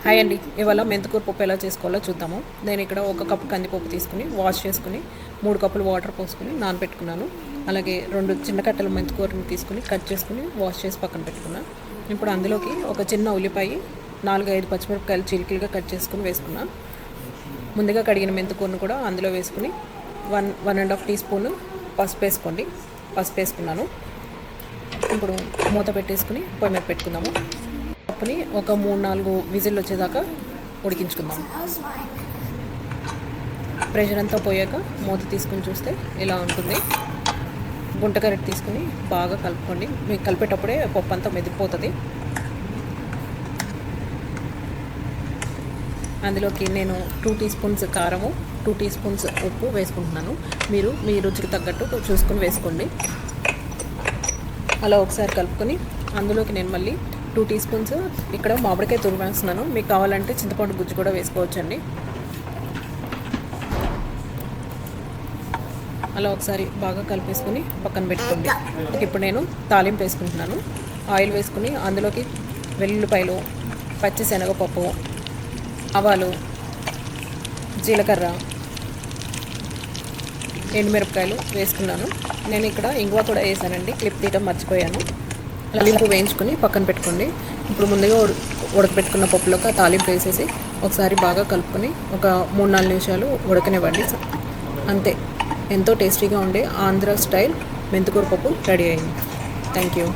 Hi అండి, ఇవాళ మెంతికూర పప్పు ఎలా చేసుకోవాలో చూద్దాము. నేను ఇక్కడ 1 కప్పు కందిపప్పు తీసుకుని వాష్ చేసుకుని 3 కప్పులు వాటర్ పోసుకుని నానబెట్టుకున్నాను. అలాగే 2 చిన్న కట్టెల మెంతికూరని తీసుకుని కట్ చేసుకుని వాష్ చేసి పక్కన పెట్టుకున్నాను. ఇప్పుడు అందులోకి ఒక చిన్న ఉల్లిపాయ, 4-5 పచ్చిమిరపకాయలు చిలికలుగా కట్ చేసుకుని వేసుకున్నాను. ముందుగా కడిగిన మెంతికూరను కూడా అందులో వేసుకుని 1.5 టీ స్పూన్ పసుపు వేసుకోండి. పసుపు వేసుకున్నాను. ఇప్పుడు మూత పెట్టేసుకుని పొయ్యి మీద పెట్టుకుందాము. పప్పుని ఒక 3-4 విజిల్ వచ్చేదాకా ఉడికించుకుందాం. ప్రెషర్ అంతా పోయాక మూత తీసుకుని చూస్తే ఇలా ఉంటుంది. గుంట గరిటె తీసుకుని బాగా కలుపుకోండి. మీకు కలిపేటప్పుడే పప్పు అంతా మెదిగిపోతుంది. అందులోకి నేను 2 టీ స్పూన్స్ కారము, 2 టీ స్పూన్స్ ఉప్పు వేసుకుంటున్నాను. మీరు మీ రుచికి తగ్గట్టు చూసుకొని వేసుకోండి. అలా ఒకసారి కలుపుకొని అందులోకి నేను మళ్ళీ 2 టీ స్పూన్స్ ఇక్కడ మామిడికాయ తురుము వేస్తున్నాను. మీకు కావాలంటే చింతపండు గుజ్జు కూడా వేసుకోవచ్చండి. అలా ఒకసారి బాగా కలిపేసుకుని పక్కన పెట్టుకోండి. ఇప్పుడు నేను తాలింపు వేసుకుంటున్నాను. ఆయిల్ వేసుకుని అందులోకి వెల్లుల్లిపాయలు, పచ్చిశనగపప్పు, ఆవాలు, జీలకర్ర, ఎండుమిరపకాయలు వేసుకున్నాను. నేను ఇక్కడ ఇంగువ కూడా వేసానండి, క్లిప్ తీయటం మర్చిపోయాను. తాలింపు వేయించుకొని పక్కన పెట్టుకోండి. ఇప్పుడు ముందుగా ఉడకబెట్టుకున్న పప్పులోకి తాలింపు వేసేసి ఒకసారి బాగా కలుపుకొని ఒక 3-4 నిమిషాలు ఉడకనివ్వండి. అంతే, ఎంతో టేస్టీగా ఉండే ఆంధ్ర స్టైల్ మెంతికూర పప్పు రెడీ అయింది. Thank you.